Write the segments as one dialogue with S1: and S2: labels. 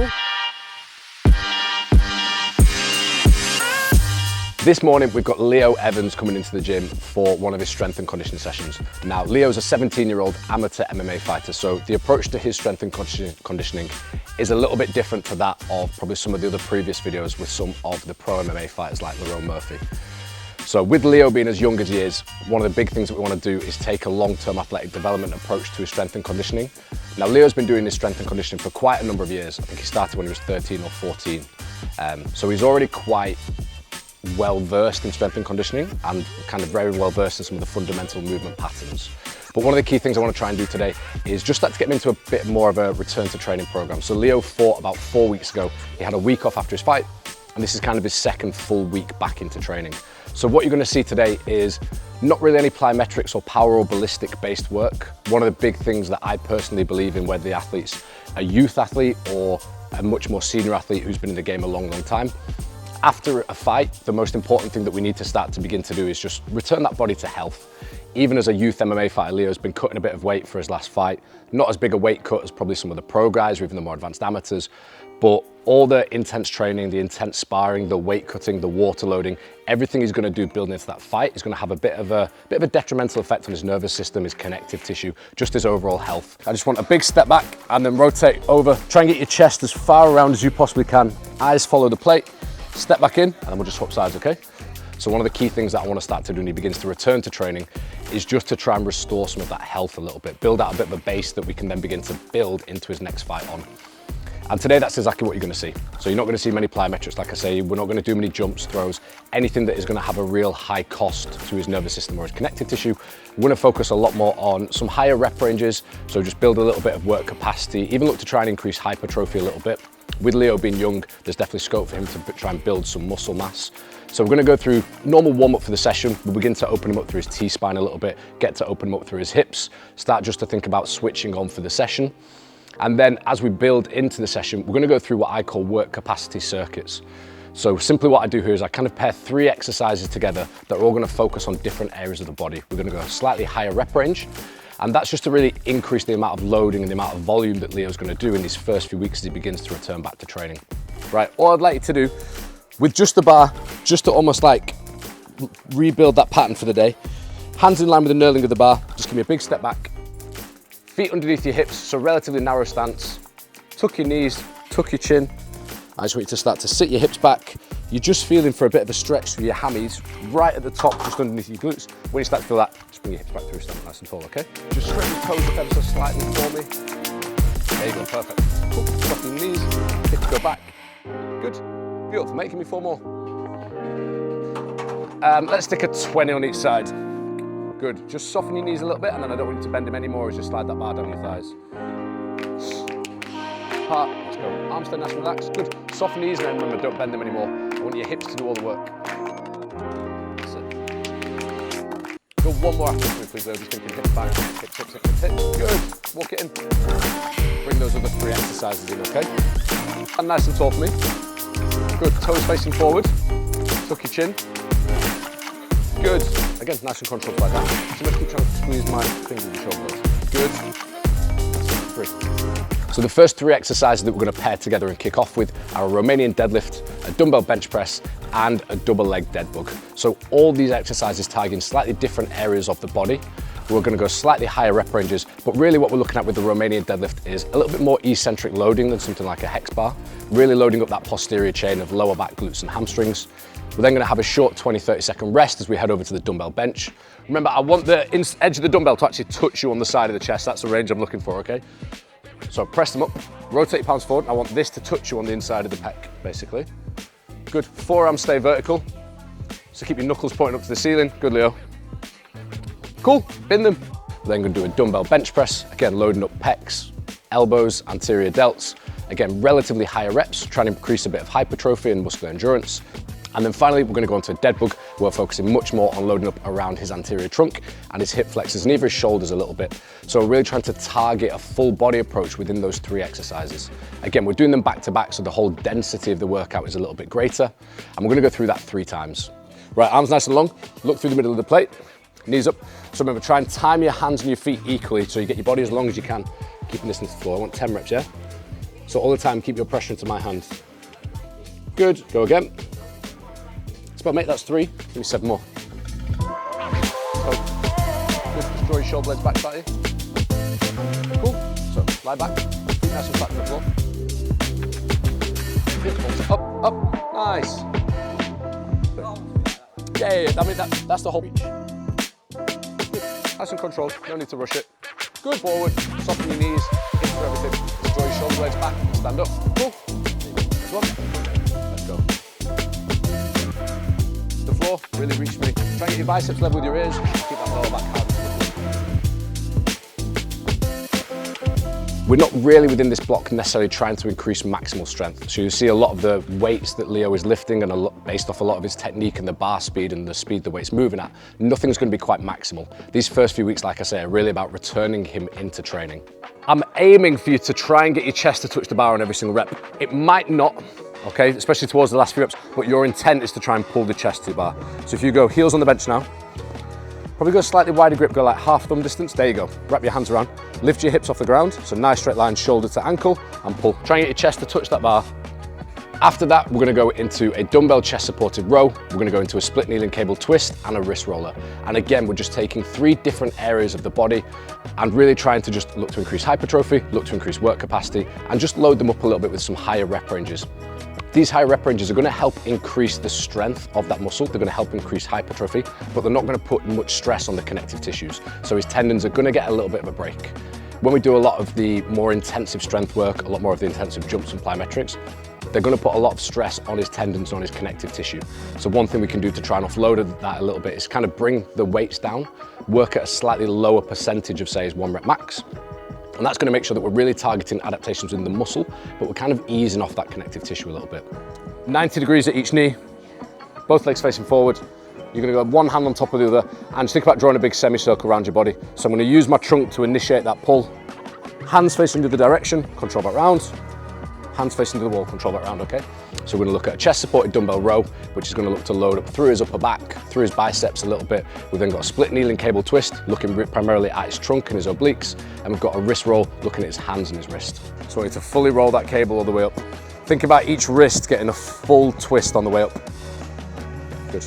S1: Cool. This morning, we've got Leo Evans coming into the gym for one of his strength and conditioning sessions. Now, Leo's a 17-year-old amateur MMA fighter, so the approach to his strength and conditioning is a little bit different to that of probably some of the other previous videos with some of the pro MMA fighters like Lerone Murphy. So with Leo being as young as he is, one of the big things that we want to do is take a long-term athletic development approach to his strength and conditioning. Now, Leo's been doing his strength and conditioning for quite a number of years. I think he started when he was 13 or 14. So he's already quite well versed in strength and conditioning and kind of very well versed in some of the fundamental movement patterns. But one of the key things I want to try and do today is just start to get him into a bit more of a return to training program. So Leo fought about 4 weeks ago. He had a week off after his fight, and this is kind of his second full week back into training. So what you're going to see today is not really any plyometrics or power or ballistic based work. One of the big things that I personally believe in, whether the athlete's a youth athlete or a much more senior athlete who's been in the game a long time, after a fight, the most important thing that we need to start to begin to do is just return that body to health. Even as a youth MMA fighter, Leo's been cutting a bit of weight for his last fight. Not as big a weight cut as probably some of the pro guys or even the more advanced amateurs, but all the intense training, the intense sparring, the weight cutting, the water loading, everything he's going to do building into that fight is going to have a bit of a detrimental effect on his nervous system, his connective tissue, just his overall health. I just want a big step back and then rotate over. Try and get your chest as far around as you possibly can. Eyes follow the plate. Step back in, and then we'll just swap sides, okay? So one of the key things that I want to start to do when he begins to return to training is just to try and restore some of that health a little bit, build out a bit of a base that we can then begin to build into his next fight on. And today, that's exactly what you're going to see. So you're not going to see many plyometrics, like I say. We're not going to do many jumps, throws, anything that is going to have a real high cost to his nervous system or his connective tissue. We're going to focus a lot more on some higher rep ranges, so just build a little bit of work capacity, even look to try and increase hypertrophy a little bit. With Leo being young, there's definitely scope for him to try and build some muscle mass. So we're going to go through normal warm-up for the session. We'll begin to open him up through his T-spine a little bit, get to open him up through his hips, start just to think about switching on for the session. And then as we build into the session, we're going to go through what I call work capacity circuits. So simply what I do here is I kind of pair 3 exercises together that are all going to focus on different areas of the body. We're going to go a slightly higher rep range. And that's just to really increase the amount of loading and the amount of volume that Leo's going to do in these first few weeks as he begins to return back to training. Right, all I'd like you to do with just the bar, just to almost like rebuild that pattern for the day. Hands in line with the knurling of the bar, just give me a big step back. Feet underneath your hips, so relatively narrow stance. Tuck your knees, tuck your chin. I just want you to start to sit your hips back. You're just feeling for a bit of a stretch through your hammies, right at the top, just underneath your glutes. When you start to feel that, just bring your hips back through, stand nice and tall, okay? Just stretch your toes up ever so slightly for me. There you go, perfect. Cool, soften your knees, hips go back. Good, beautiful, mate, give me 4 more. Let's stick a 20 on each side. Good, just soften your knees a little bit, and then I don't want you to bend them anymore, just slide that bar down your thighs. Heart, let's go. Arms stay nice and relaxed. Good. Soften knees, and then remember, don't bend them anymore. I want your hips to do all the work. That's it. Go one more after me, please, though. Just thinking hips back, hips, hips, hips, hips. Good. Walk it in. Bring those other 3 exercises in, okay? And nice and tall for me. Good. Toes facing forward. Tuck your chin. Good. Again, nice and controlled like that. So I'm going to keep trying to squeeze my fingers and shoulders. Good. 3. So the first 3 exercises that we're going to pair together and kick off with are a Romanian deadlift, a dumbbell bench press, and a double leg dead bug. So all these exercises targeting slightly different areas of the body. We're going to go slightly higher rep ranges, but really what we're looking at with the Romanian deadlift is a little bit more eccentric loading than something like a hex bar, really loading up that posterior chain of lower back glutes and hamstrings. We're then going to have a short 20-30 second rest as we head over to the dumbbell bench. Remember, I want the edge of the dumbbell to actually touch you on the side of the chest. That's the range I'm looking for, okay? So press them up, rotate your palms forward. I want this to touch you on the inside of the pec, basically. Good, forearms stay vertical. So keep your knuckles pointing up to the ceiling. Good, Leo. Cool, bin them. We're then going to do a dumbbell bench press. Again, loading up pecs, elbows, anterior delts. Again, relatively higher reps, trying to increase a bit of hypertrophy and muscular endurance. And then finally, we're going to go into a dead bug. We're focusing much more on loading up around his anterior trunk and his hip flexors and even his shoulders a little bit. So we're really trying to target a full body approach within those 3 exercises. Again, we're doing them back to back, so the whole density of the workout is a little bit greater. And we're going to go through that 3 times. Right, arms nice and long, look through the middle of the plate, knees up. So remember, try and time your hands and your feet equally so you get your body as long as you can, keeping this to the floor. I want 10 reps, yeah? So all the time, keep your pressure into my hand. Good, go again. Well, mate, that's 3. Give me 7 more. So, good. Just draw your shoulder blades back slightly. Cool. So, lie back. Feet nice and flat to the floor. Up, up. Nice. Yeah. I mean, that's the whole reach. Good. Nice and controlled. No need to rush it. Good. Forward. Soften your knees. Hit for everything. Just draw your shoulder blades back. Stand up. Cool. Next one. Let's go. The floor, really reach me. Try and get your biceps level with your ears. Keep that lower back hard. We're not really within this block necessarily trying to increase maximal strength. So you see a lot of the weights that Leo is lifting and based off a lot of his technique and the bar speed and the speed the weight's moving at, nothing's going to be quite maximal. These first few weeks, like I say, are really about returning him into training. I'm aiming for you to try and get your chest to touch the bar on every single rep. It might not, okay, especially towards the last few reps, but your intent is to try and pull the chest to the bar. So if you go heels on the bench now, probably go slightly wider grip, go like half thumb distance, there you go. Wrap your hands around, lift your hips off the ground, so nice straight line, shoulder to ankle, and pull. Try and get your chest to touch that bar. After that, we're gonna go into a dumbbell chest supported row, we're gonna go into a split kneeling cable twist and a wrist roller. And again, we're just taking 3 different areas of the body and really trying to just look to increase hypertrophy, look to increase work capacity, and just load them up a little bit with some higher rep ranges. These high rep ranges are going to help increase the strength of that muscle. They're going to help increase hypertrophy, but they're not going to put much stress on the connective tissues. So his tendons are going to get a little bit of a break. When we do a lot of the more intensive strength work, a lot more of the intensive jumps and plyometrics, they're going to put a lot of stress on his tendons and on his connective tissue. So one thing we can do to try and offload that a little bit is kind of bring the weights down, work at a slightly lower percentage of, say, his 1 rep max. And that's going to make sure that we're really targeting adaptations in the muscle, but we're kind of easing off that connective tissue a little bit. 90 degrees at each knee, both legs facing forward. You're going to go one hand on top of the other, and just think about drawing a big semicircle around your body. So I'm going to use my trunk to initiate that pull. Hands facing the other direction, control that round. Hands facing to the wall, control that round, okay? So we're going to look at a chest supported dumbbell row, which is going to look to load up through his upper back, through his biceps a little bit. We've then got a split kneeling cable twist, looking primarily at his trunk and his obliques. And we've got a wrist roll, looking at his hands and his wrist. So I want you to fully roll that cable all the way up. Think about each wrist getting a full twist on the way up. Good.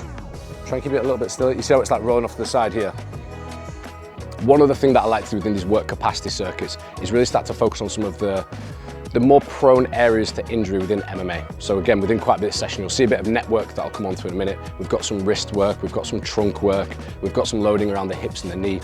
S1: Try and keep it a little bit still. You see how it's like rolling off to the side here? One other thing that I like to do within these work capacity circuits is really start to focus on some of the more prone areas to injury within MMA. So again, within quite a bit of session, you'll see a bit of net work that I'll come on to in a minute. We've got some wrist work, we've got some trunk work, we've got some loading around the hips and the knee.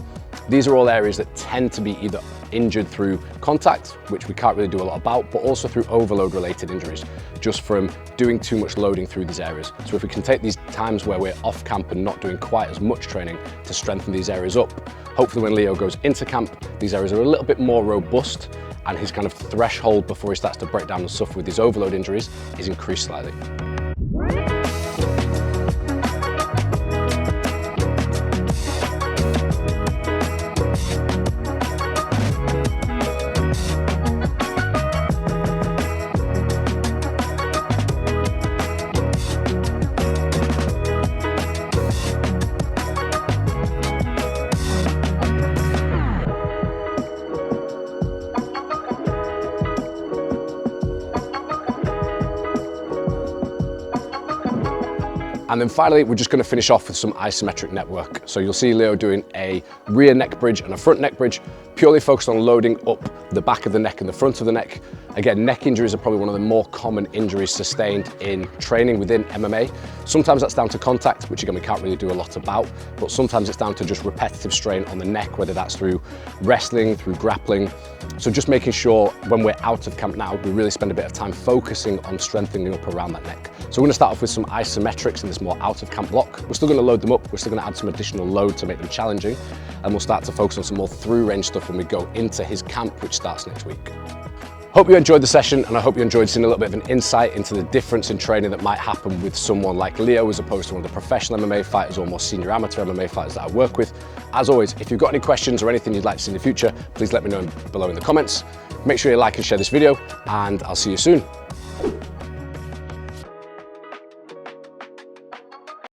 S1: These are all areas that tend to be either injured through contact, which we can't really do a lot about, but also through overload related injuries, just from doing too much loading through these areas. So if we can take these times where we're off camp and not doing quite as much training to strengthen these areas up, hopefully when Leo goes into camp, these areas are a little bit more robust and his kind of threshold before he starts to break down and suffer with these overload injuries is increased slightly. And then finally, we're just going to finish off with some isometric neck work. So you'll see Leo doing a rear neck bridge and a front neck bridge, purely focused on loading up the back of the neck and the front of the neck. Again, neck injuries are probably one of the more common injuries sustained in training within MMA. Sometimes that's down to contact, which again, we can't really do a lot about, but sometimes it's down to just repetitive strain on the neck, whether that's through wrestling, through grappling. So just making sure when we're out of camp now, we really spend a bit of time focusing on strengthening up around that neck. So we're going to start off with some isometrics in this more out of camp block. We're still going to load them up. We're still going to add some additional load to make them challenging. And we'll start to focus on some more through range stuff when we go into his camp, which starts next week. Hope you enjoyed the session, and I hope you enjoyed seeing a little bit of an insight into the difference in training that might happen with someone like Leo as opposed to one of the professional MMA fighters or more senior amateur MMA fighters that I work with. As always, if you've got any questions or anything you'd like to see in the future, please let me know below in the comments. Make sure you like and share this video, and I'll see you soon.